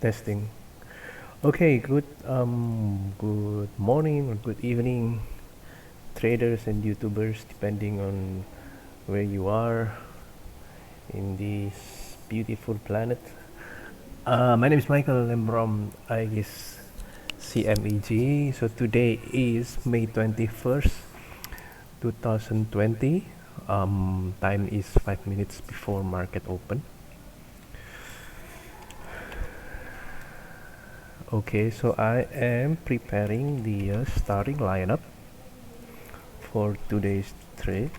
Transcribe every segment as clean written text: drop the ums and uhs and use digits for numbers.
Testing. Okay, good morning or good evening, traders and YouTubers, depending on where you are in this beautiful planet. My name is Michael. I'm from Aegis.CMEG. So today is May 21st, 2020. Time is 5 minutes before market open. Okay, so I am preparing the starting lineup for today's trade.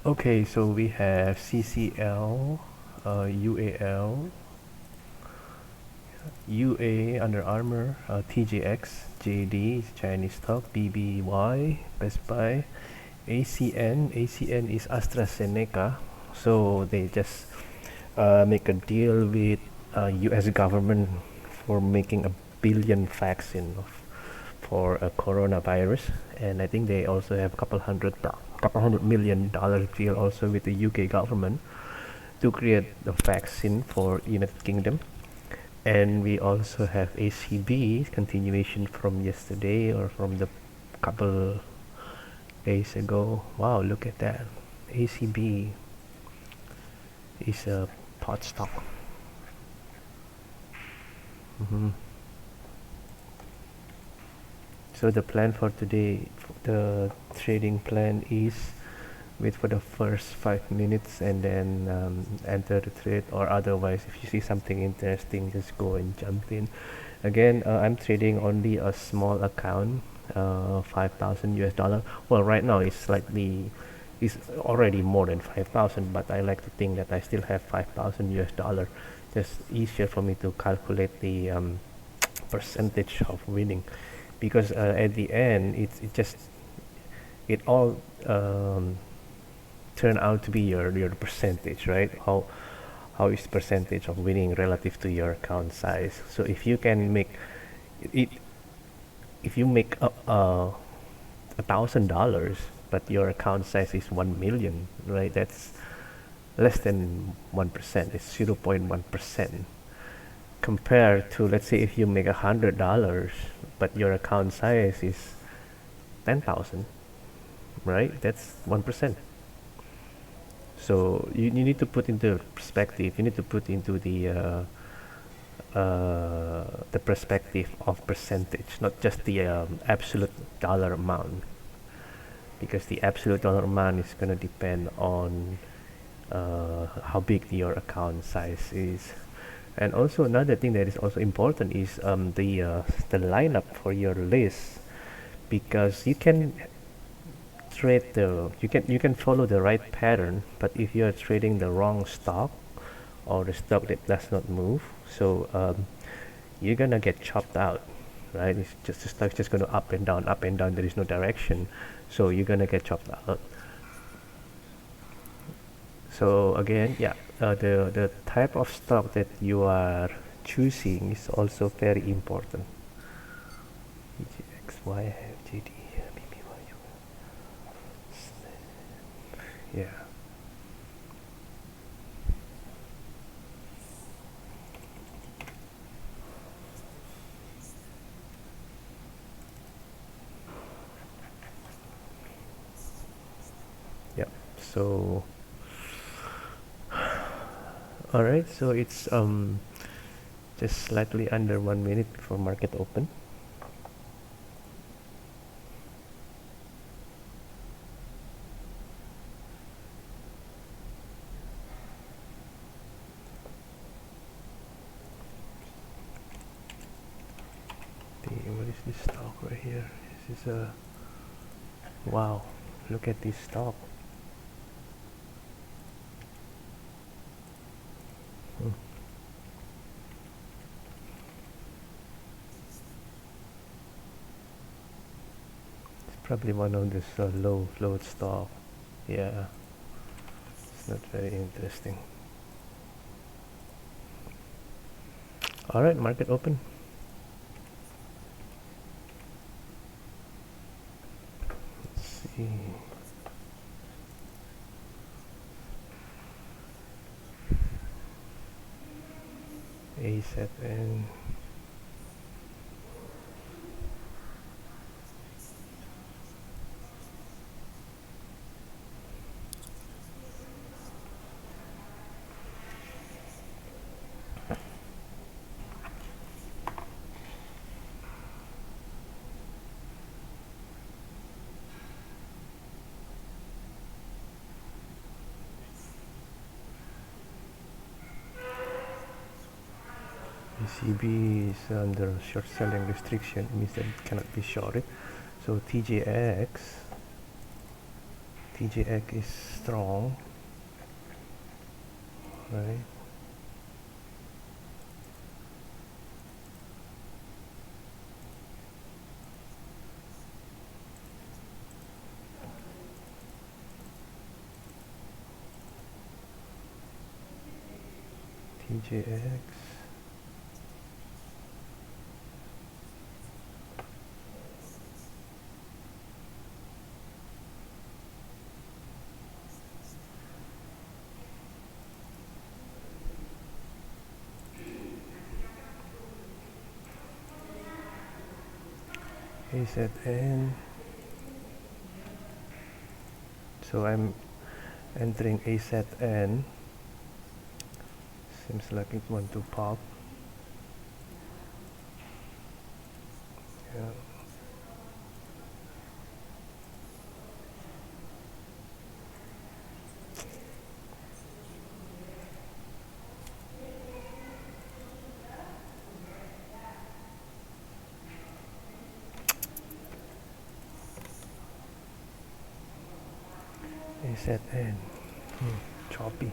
Okay, so we have CCL, UAL, UA Under Armour, TJX, JD Chinese stock, BBY Best Buy, ACN is AstraZeneca. So they just make a deal with US government for making a billion vaccine for a coronavirus, and I think they also have a couple hundred million dollars deal also with the UK government to create the vaccine for United Kingdom. And we also have ACB continuation from yesterday or from the couple days ago. Wow, look at that. ACB is a pot stock. Mhm. So the plan for today, the trading plan is wait for the first 5 minutes and then enter the trade, or otherwise if you see something interesting just go and jump in. Again, I'm trading only a small account, 5,000 US dollar. Well, right now it's already more than 5,000, but I like to think that I still have 5,000 US dollar. Just easier for me to calculate the percentage of winning, because at the end it all turn out to be your percentage, right? How is percentage of winning relative to your account size? So if you can make it, if you make $1,000, but your account size is 1 million, right? That's less than 1%. It's 0.1%. Compared to, let's say, if you make $100, but your account size is 10,000, right? That's 1%. So you need to put into perspective. You need to put into the perspective of percentage, not just the absolute dollar amount, because the absolute dollar amount is going to depend on how big your account size is. And also another thing that is also important is the lineup for your list, because you can follow the right pattern, but if you are trading the wrong stock or the stock that does not move, so you're gonna get chopped out, right? It's just the stock's just gonna up and down, up and down. There is no direction, so you're gonna get chopped out. So again, yeah, the type of stock that you are choosing is also very important. EGXY, JD, BBY, yeah. Yeah. So all right, so it's just slightly under 1 minute before market open. What is this stock right here? This is a wow. Look at this stock. Hmm. Probably one of this low float stock. Yeah, it's not very interesting. All right, market open. Let's see. A set and ECB is under short selling restriction. It means that it cannot be shorted. So TJX is strong, right? TJX. AZN. So I'm entering AZN. Seems like it want to pop. Yeah. AZN. Choppy.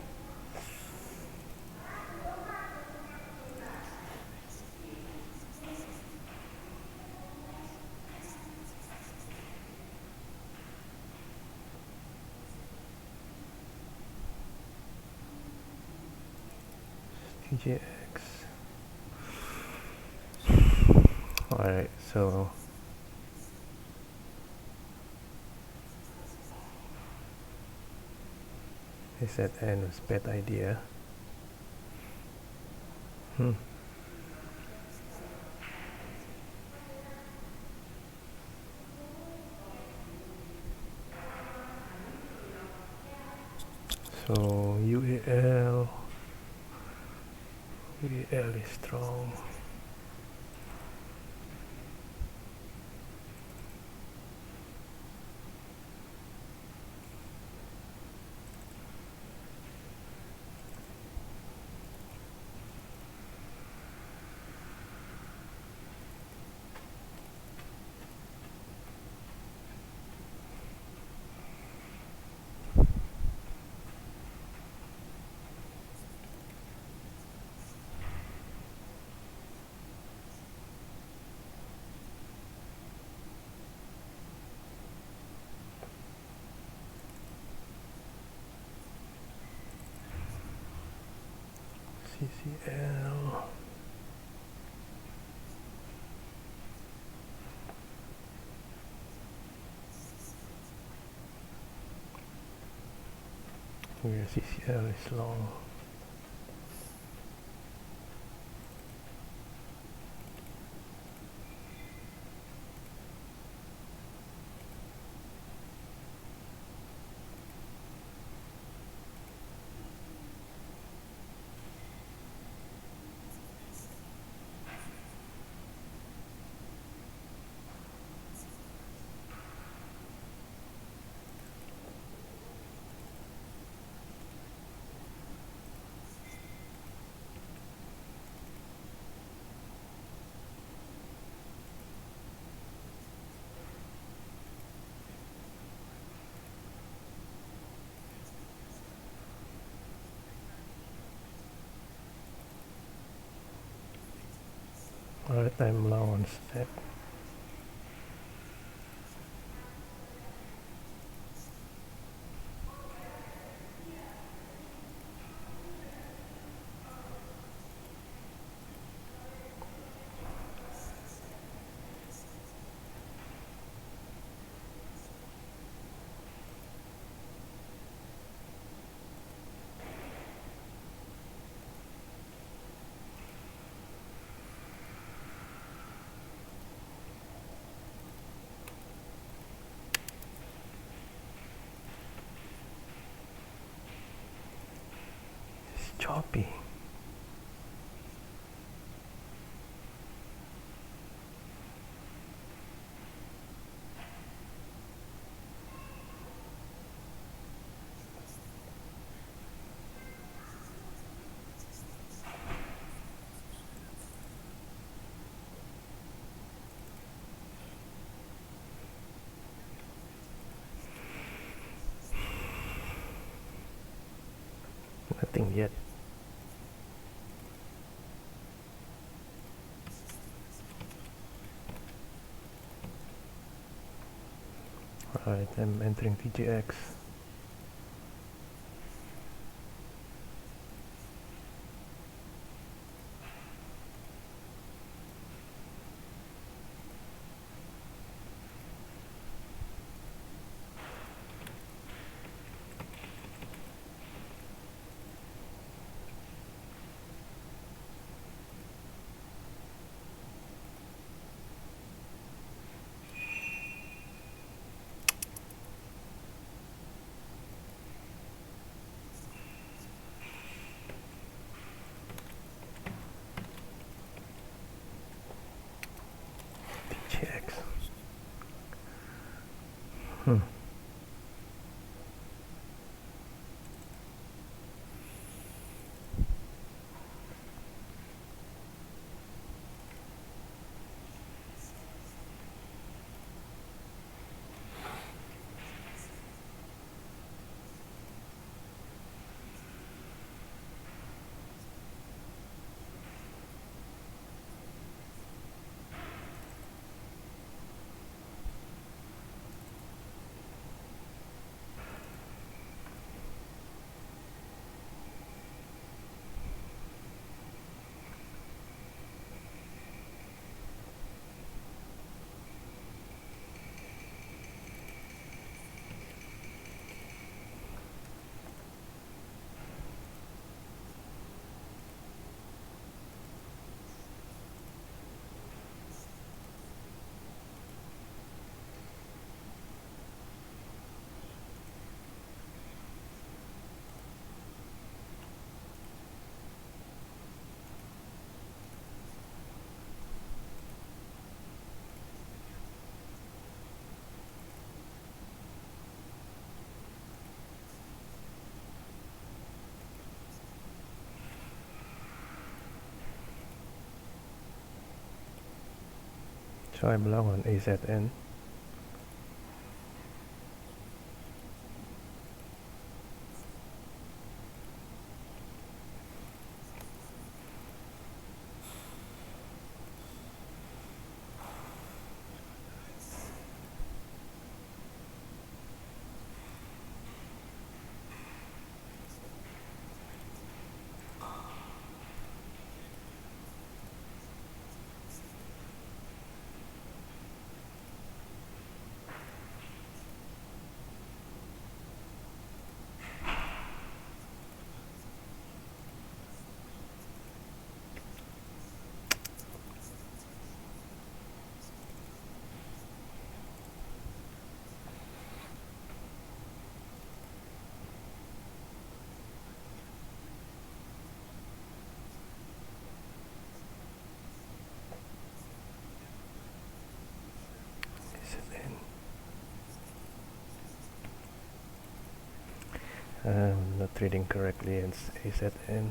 TJX. Alright, so AZN was bad idea. So UAL is strong. CCL. Where CCL is long. Alright, I'm long on step. choppy. Nothing yet. Alright, I'm entering TGX. TGX. So I'm long on AZN. I'm not reading correctly. It's AZN.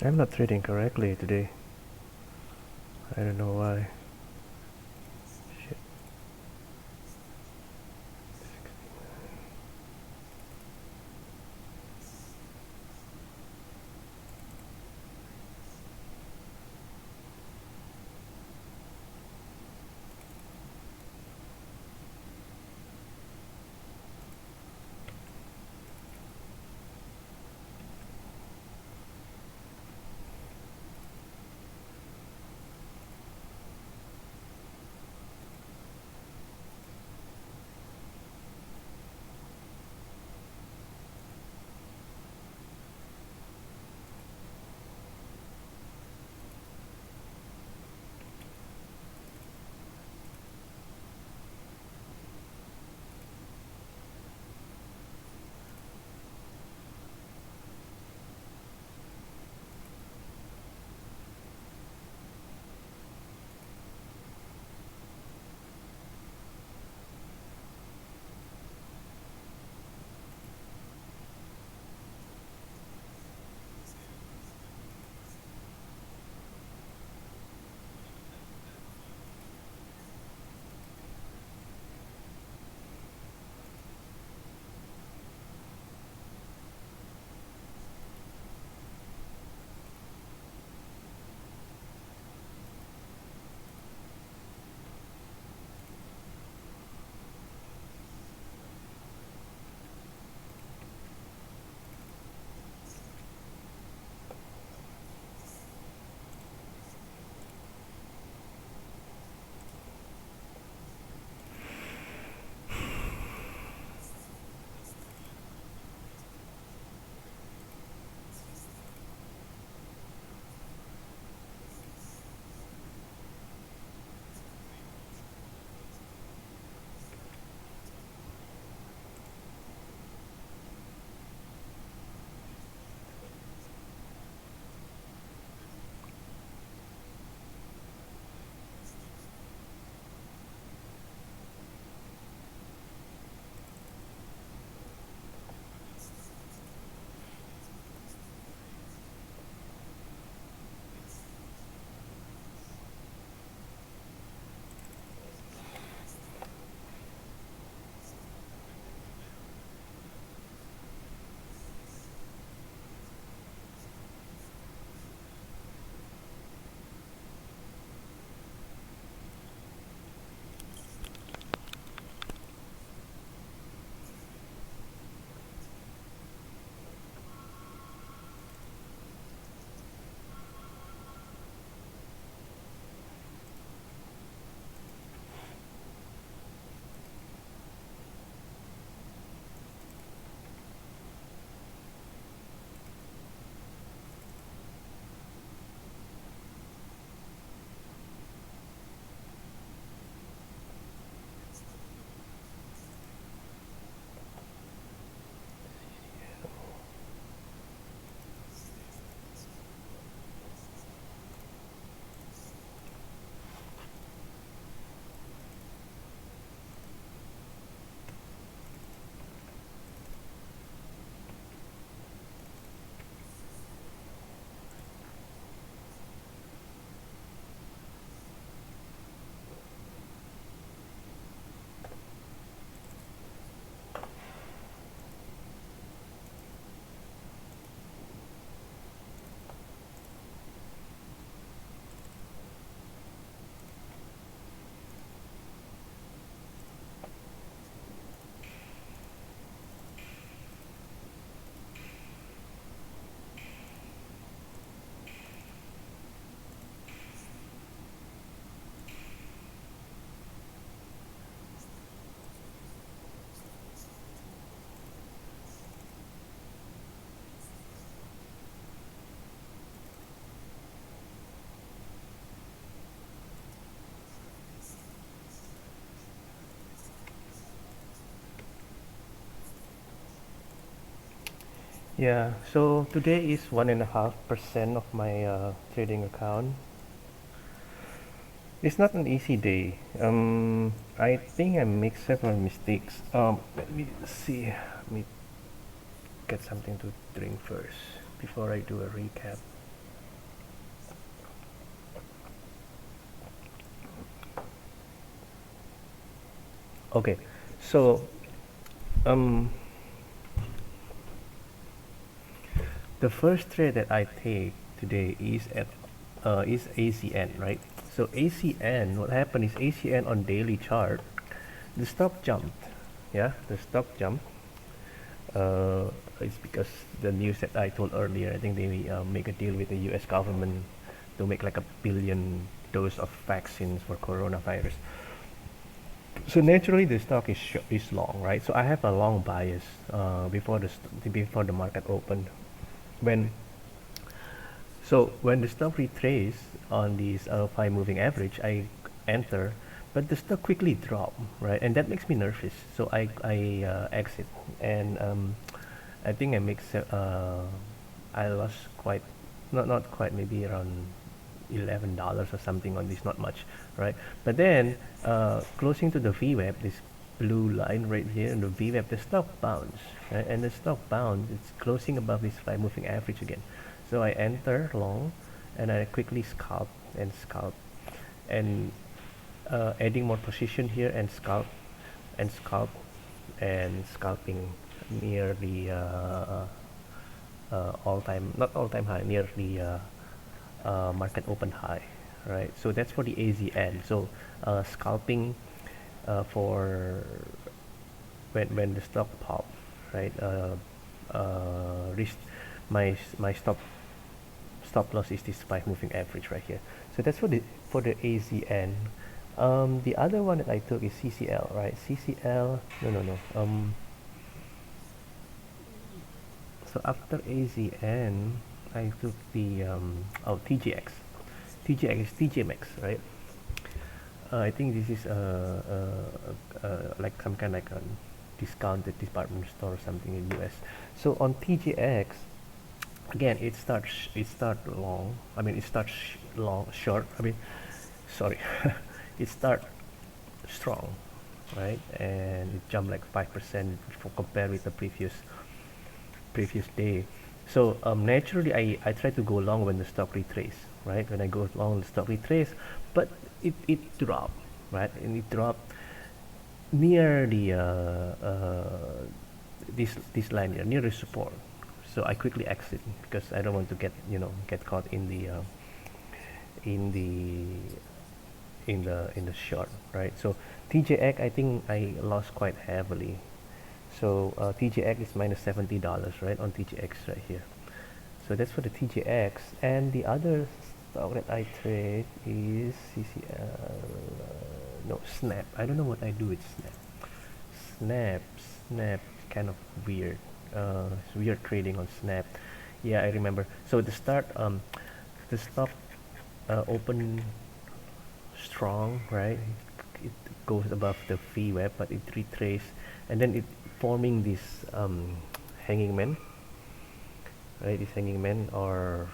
I'm not reading correctly today. I don't know why. Shit. Yeah, so today is 1.5% of my trading account. It's not an easy day. I think I make several mistakes. Let me see. Let me get something to drink first before I do a recap. Okay, so um, the first trade that I take today is ACN, right? So ACN, what happened is ACN on daily chart, the stock jumped. Yeah, the stock jumped. It's because the news that I told earlier. I think they make a deal with the U.S. government to make like a billion dose of vaccines for coronavirus. So naturally, the stock is long, right? So I have a long bias before the market opened. When when the stock retraced on this 5 moving average, I enter, but the stock quickly dropped, right? And that makes me nervous. So I exit, and I think I lost quite, not quite, maybe around $11 or something on this, not much, right? But then closing to the VWAP, this blue line right here in the VWAP, the stock bounced, right? And the stock bounced, it's closing above this 5 moving average again. So I enter long, and I quickly scalp, and adding more position here, and and scalp, and scalping near the all-time, not all-time high, near the market open high, right? So that's for the AZN. So scalping for when the stock pop, right? Risk my stop loss is this 5 moving average right here. So that's for the AZN. The other one that I took is CCL, right? CCL, no. So after AZN, I took the TGX. TGX is TGMX, right? I think this is like some kind of like a discounted department store or something in US. So on TGX, again, it start long. I mean, it starts long short. I mean, sorry, it start strong, right? And it jumped like 5% for compared with the previous day. So naturally, I try to go long when the stock retrace, right? When I go long, the stock retrace, but it dropped, right? And it dropped near the this line here, near the support. So I quickly exit because I don't want to get caught in the in the short, right? So TJX, I think I lost quite heavily. So TJX is minus $70, right, on TJX right here. So that's for the TJX, and the other stock that I trade is CCL. No, Snap. I don't know what I do with Snap. Snap, Snap, kind of weird. It's weird trading on Snap. Yeah, I remember. So the stock open strong, right? It goes above the VWAP, but it retrace, and then it forming this hanging man, right? This hanging man, or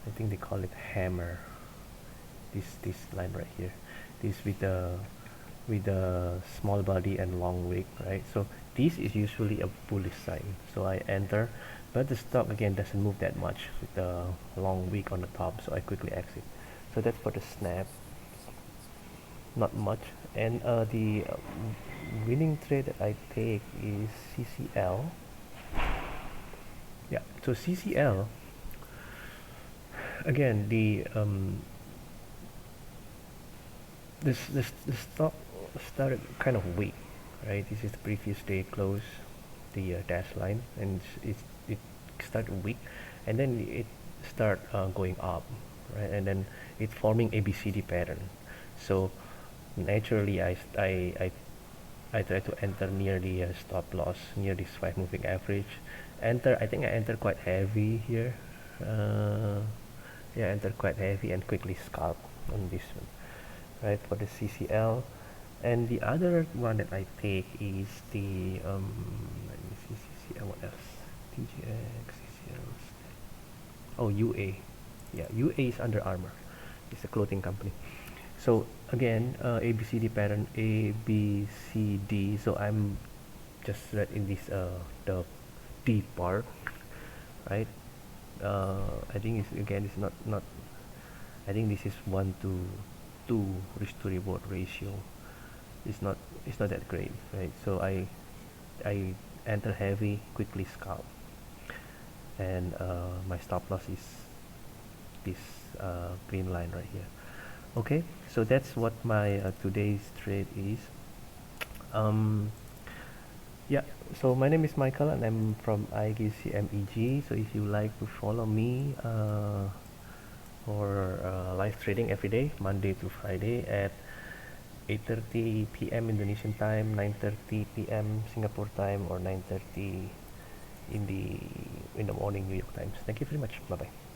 I think they call it hammer. This line right here, this with the small body and long wick, right? So this is usually a bullish sign. So I enter, but the stock again doesn't move that much with the long wick on the top, so I quickly exit. So that's for the Snap. Not much. And the winning trade that I take is CCL. Yeah, so CCL, again, the stock started kind of weak, right? This is the previous day close, the dash line, and it started weak, and then it start going up, right? And then it forming ABCD pattern. So naturally, I try to enter near the stop loss, near this 5 moving average. I think I enter quite heavy here. Uh, yeah, enter quite heavy and quickly scalp on this one, right, for the CCL. And the other one that I take is the let me see, CCL, what else? TGX, oh, UA. Yeah, UA is Under Armour. It's a clothing company. So again, ABCD pattern ABCD. So I'm just read in this the D part, right? I think it's again it's not. I think this is 1 to 2 risk to reward ratio. It's not that great, right? So I enter heavy, quickly scalp, and my stop loss is this green line right here. Okay, so that's what my today's trade is. um, yeah, so my name is Michael and I'm from Aegis.CMEG. So if you like to follow me for live trading every day, Monday to Friday at 8:30 p.m. Indonesian time, 9:30 p.m. Singapore time, or 9:30 in the morning New York times. Thank you very much. Bye bye.